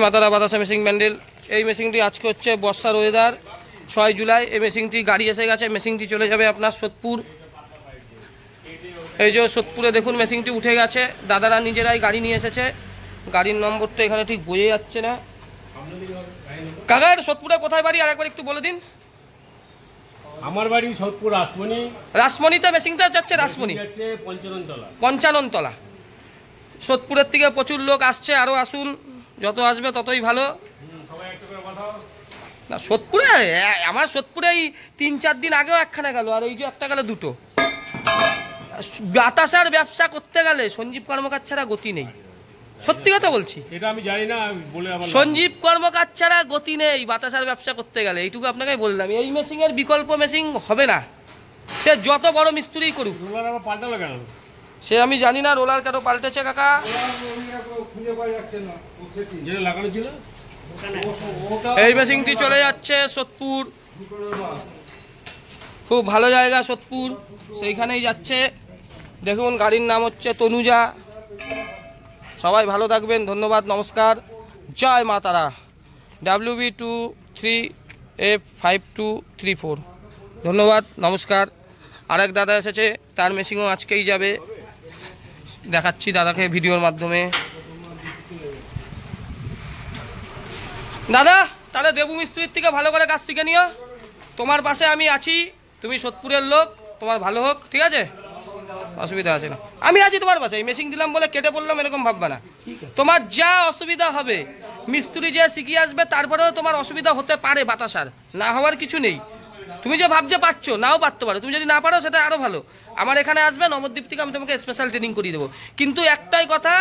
মাতারা বাতাসা মেশিন ব্যান্ডেল। এই মেশিনটি আজকে হচ্ছে বর্ষার ওয়েদার 6 জুলাই। এই মেশিনটি গাড়ি এসে গেছে, মেশিনটি চলে যাবে আপনার সোদপুর। এই যে সোদপুরে দেখুন মেশিনটি উঠে গেছে, দাদারা নিজেরাই গাড়ি নিয়ে এসেছে। গাড়ির নম্বরটা এখানে ঠিক বোঝা যাচ্ছে না। কাকা সোদপুরে কোথায় বাড়ি আরেকবার একটু বলে দিন। আমার বাড়ি সোদপুর রাসমণি। রাসমণিতে মেশিনটা যাচ্ছে, রাসমণি 55 তলা। সোদপুরের থেকে প্রচুর লোক আসছে, আরও আসুন, যত আসবে ততই ভালো। না সোদপুরে আমার সোদপুরে এই 3-4 দিন আগেও একখানা গেল, আর এই যে একটা গেল দুটো। বাতাসার ব্যবসা করতে গেলে সঞ্জীব কর্মকার ছাড়া গতি নেই, সত্যি কথা বলছি। এটা আমি জানি না বলে আবার সঞ্জীব কর্মকার ছাড়া গতি নেই বাতাসার ব্যবসা করতে গেলে, এইটুকু আপনাকে বললাম। এই মেশিনের বিকল্প মেশিন হবে না, সে যত বড় মিস্ত্রি করুক। রোলার আবার পাল্টালো কেন সে আমি জানি না, রোলার কেন পাল্টেছে কাকা। যেটা লাগানো ছিল এই মেশিনটি চলে যাচ্ছে সোদপুর, খুব ভালো জায়গা সোদপুর, সেইখানেই যাচ্ছে। দেখুন গাড়ির নাম হচ্ছে তনুজা। সবাই ভালো থাকবেন, ধন্যবাদ, নমস্কার, জয় মা তারা। WB23F5234। ধন্যবাদ, নমস্কার। আরেক দাদা এসেছে, তার মেশিনও আজকেই যাবে, দেখাচ্ছি দাদাকে ভিডিওর মাধ্যমে। দাদা তাহলে দেবু মিস্ত্রির থেকে ভালো করে কাজ শিখে নিও, তোমার পাশে আমি আছি, তুমি সোদপুরের লোক, তোমার ভালো হোক, ঠিক আছে, অসুবিধা আছে না, আমি আছি তোমার পাশে। এই মেশিন দিলাম বলে কেটে পড়লাম এরকম ভাববা না, তোমার যা অসুবিধা হবে মিস্ত্রি যে শিখিয়ে আসবে, তারপরেও তোমার অসুবিধা হতে পারে, বাতাসার না হওয়ার কিছু নেই। তুমি যে ভাবছে পারছো, নাও পারতে পারো, তুমি যদি না পারো সেটা আরও ভালো। আমার এখানে আসবে নবদ্বীপ থেকে, আমি তোমাকে স্পেশাল ট্রেনিং করিয়ে দেবো। কিন্তু একটাই কথা,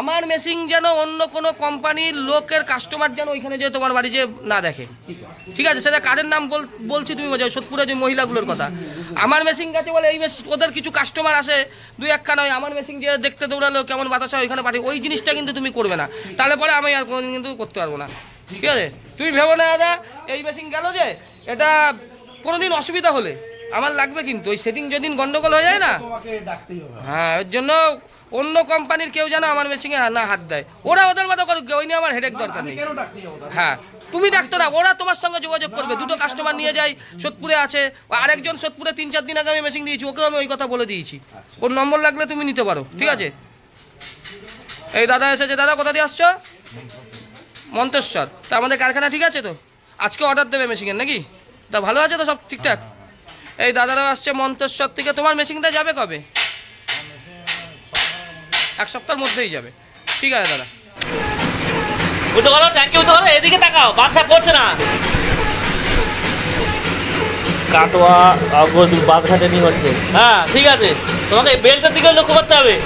আমার মেশিন যেন অন্য কোনো কোম্পানির লোকের কাস্টমার যেন ওইখানে যে তোমার বাড়ি যে না দেখে, ঠিক আছে। সেটা কারের নাম বলছি, তুমি বোঝাও, সোদপুরে যে মহিলাগুলোর কথা। আমার মেশিন গেছে বলে এই ওদের কিছু কাস্টমার আসে 2-1 নয়, আমার মেশিন যে দেখতে দৌড়ালো কেমন বাতাসা ওইখানে পাঠিয়ে, ওই জিনিসটা কিন্তু তুমি করবে না, তাহলে পরে আমি আর কোনোদিন কিন্তু করতে পারবো না, ঠিক আছে। তুমি ভেবো না দাদা এই মেশিন গেল যে এটা কোনোদিন অসুবিধা হলে আমার লাগবে, কিন্তু ওই সেটিং যেদিন গন্ডগোল হয়ে যায় না, হ্যাঁ, ওর জন্য অন্য কোম্পানির কেউ যেন আমার মেশিনে না হাত দেয়। ওরা ওদের মতো করুক, ওই নিয়ে আমার হেডেক দরকার নেই। হ্যাঁ তুমি ডাক্তার না, ওরা তোমার সঙ্গে যোগাযোগ করবে। 2টো কাস্টমার নিয়ে যাই, সোদপুরে আছে, আরেকজন সোদপুরে 3-4 দিন আগে আমি মেশিন দিয়েছি, ওকেও আমি ওই কথা বলে দিয়েছি, ওর নম্বর লাগলে তুমি নিতে পারো, ঠিক আছে। এই দাদা এসেছে, দাদা কোথা দিয়ে আসছো? মন্তেশ্বর। তা আমাদের কারখানা ঠিক আছে তো, আজকে অর্ডার দেবে মেশিনের নাকি? তা ভালো আছে তো সব ঠিকঠাক? এই দাদারাও আসছে মন্তেশ্বর থেকে। তোমার মেশিনটা যাবে কবে? 1 সপ্তাহের মধ্যেই যাবে, ঠিক আছে দাদা। উঠে গেলো, ট্যাঙ্কি উঠে গেলো, এদিকে তাকাও, বাচ্চা পড়ছে না। কাটোয়া বাদশা ট্রেনিং হচ্ছে, হ্যাঁ ঠিক আছে, তোমাকে বেল্টের দিকে লক্ষ্য করতে হবে।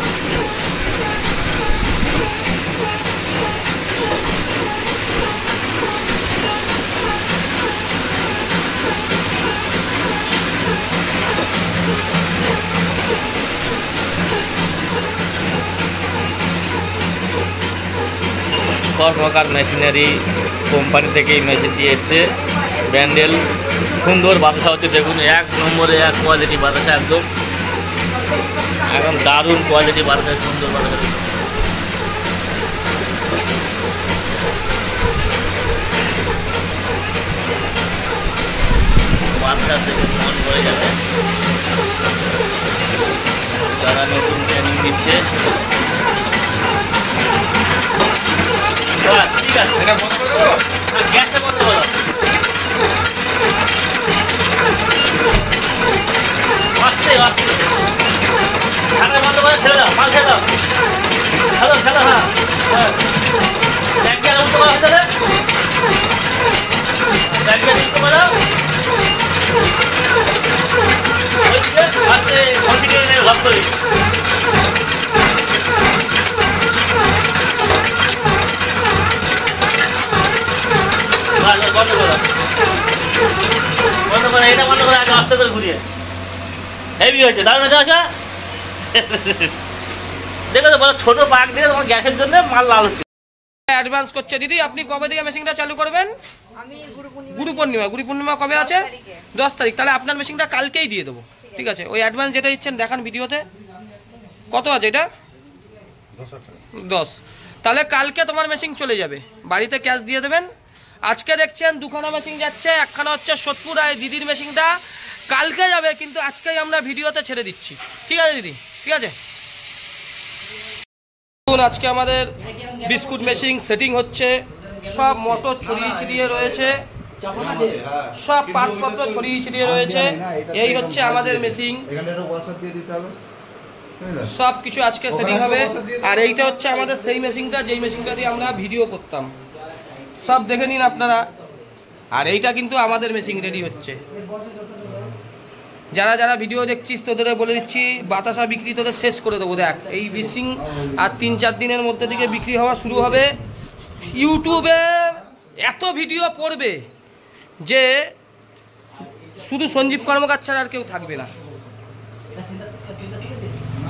কর্মকার মেশিনারি কোম্পানি থেকে এই মেশিনটি এসছে, ব্যান্ডেল, সুন্দর বাতাসা হচ্ছে। দেখুন 1 নম্বরে 1 কোয়ালিটি বাতাসা, একদম দারুণ কোয়ালিটি বাতাসা, সুন্দর বাতাসা। বাতাসা থেকে মন হয়ে যাবে। যারা নতুন ট্রেনিং দিচ্ছে, ঠিক আছে, গ্যাসটা বন্ধ করো, আস্তে আস্তে ঠান্ডা বন্ধ করে ছেড়ে দাও, মাল ছেড়ে দাও, খেলো খেলো, হ্যাঁ ট্যাঙ্কি আর উঠতে পারো, ট্যাঙ্কি আর উঠতে পারো, আস্তে কন্টিনিউ ভাব করি। বন্ধ করো, বন্ধ করো, এটা বন্ধ করে আগে আস্তে করে ঘুরিয়ে। হেভি হয়েছে, দারুণ হয়েছে। আসা দেখো তো, বলো ছোট পাক দিয়ে তোমার গ্যাসের জন্য মাল লাল হচ্ছে। অ্যাডভান্স করছে দিদি, আপনি কবে থেকে মেশিনটা চালু করবেন? গুরু পূর্ণিমা কবে আছে? 10 তারিখ। তাহলে আপনার মেশিনটা কালকেই দিয়ে দেবো, ঠিক আছে। ওই অ্যাডভান্স যেটা দিচ্ছেন দেখান ভিডিওতে, কত আছে এটা? 10। তাহলে কালকে তোমার মেশিন চলে যাবে, বাড়িতে ক্যাশ দিয়ে দেবেন। আজকে দেখছেন দুখানা মেশিন যাচ্ছে, একখানা হচ্ছে সোদপুর আর দিদির মেশিনটা কালকে যাবে, কিন্তু আজকেই আমরা ভিডিওতে ছেড়ে দিচ্ছি। ঠিক আছে দিদি, ঠিক আছে। আজকে আমাদের বিস্কুট মেশিন সেটিং হচ্ছে, সব মোটর ছড়িয়ে ছিটিয়ে রয়েছে, সব পার্টসপত্র ছড়িয়ে ছিটিয়ে রয়েছে। এই হচ্ছে আমাদের মেশিন, সব কিছু আজকে সেটিং হবে। আর এইটা হচ্ছে আমাদের সেই মেশিনটা, যেই মেশিনটা দিয়ে আমরা ভিডিও করতাম, সব দেখে নিন আপনারা। আর এইটা কিন্তু আমাদের মেশিন রেডি হচ্ছে। যারা যারা ভিডিও দেখছিস তোদের বলে দিচ্ছি, বাতাসা বিক্রি তোদের শেষ করে দেবো। দেখ এই মেশিন আর 3-4 দিনের মধ্যে থেকে বিক্রি হওয়া শুরু হবে। ইউটিউবে এত ভিডিও পড়বে যে শুধু সঞ্জীব কর্মকার ছাড়া আর কেউ থাকবে না।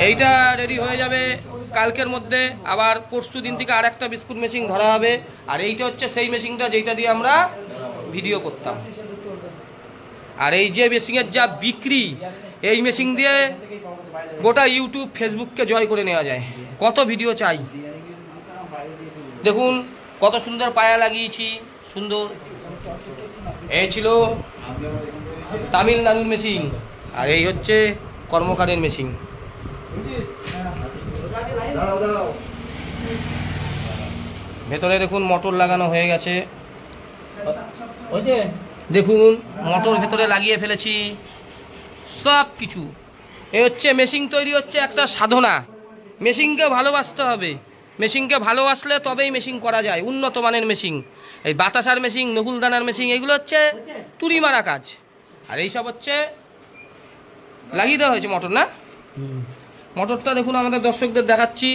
এইটা রেডি হয়ে যাবে কালকের মধ্যে, আবার পরশু দিন থেকে আর একটা বিস্কুট মেশিন ধরা হবে। আর এইটা হচ্ছে সেই মেশিনটা যেটা দিয়ে আমরা ভিডিও করতাম। আর এই যে মেশিনের যা বিক্রি, এই মেশিন দিয়ে গোটা ইউটিউব ফেসবুককে জয় করে নেওয়া যায়। কত ভিডিও চাই দেখুন, কত সুন্দর পায়া লাগিয়েছি, সুন্দর। এই ছিল তামিলনাড়ুর মেশিন, আর এই হচ্ছে কর্মকারের মেশিন। ভেতরে দেখুন মোটর লাগানো হয়ে গেছে, দেখুন মোটর ভেতরে লাগিয়ে ফেলেছি সব কিছু। এই হচ্ছে মেশিন তৈরি হচ্ছে একটা সাধনা। মেশিনকে ভালোবাসতে হবে, মেশিনকে ভালোবাসলে তবেই মেশিন করা যায়, উন্নত মানের মেশিন। এই বাতাসার মেশিন, নকুলদানার মেশিন, এগুলো হচ্ছে তুড়ি মারা কাজ। আর এইসব হচ্ছে লাগিয়ে দেওয়া হয়েছে মোটর, না মোটরটা দেখুন আমাদের দর্শকদের দেখাচ্ছি,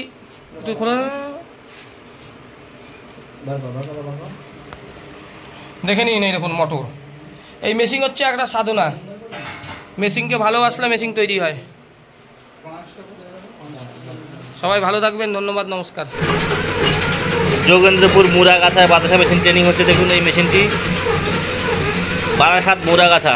একটু খোলা দেখে নিন। এই দেখুন মোটর, এই মেশিন হচ্ছে একটা সাধনা। মেশিনকে ভালোবাসলে মেশিন তৈরি হয়। সবাই ভালো থাকবেন, ধন্যবাদ, নমস্কার। যোগেন্দ্রপুর মুরাগাছায় বাতাসা মেশিন ট্রেনিং হচ্ছে। দেখুন এই মেশিনটি বারাসাত মুরাগাছা।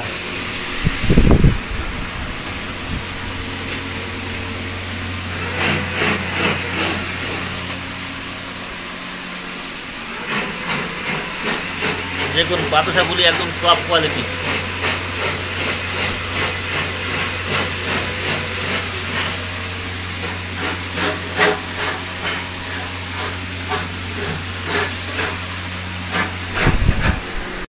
দেখুন বাতাসাগুলি একদম টপ কোয়ালিটি।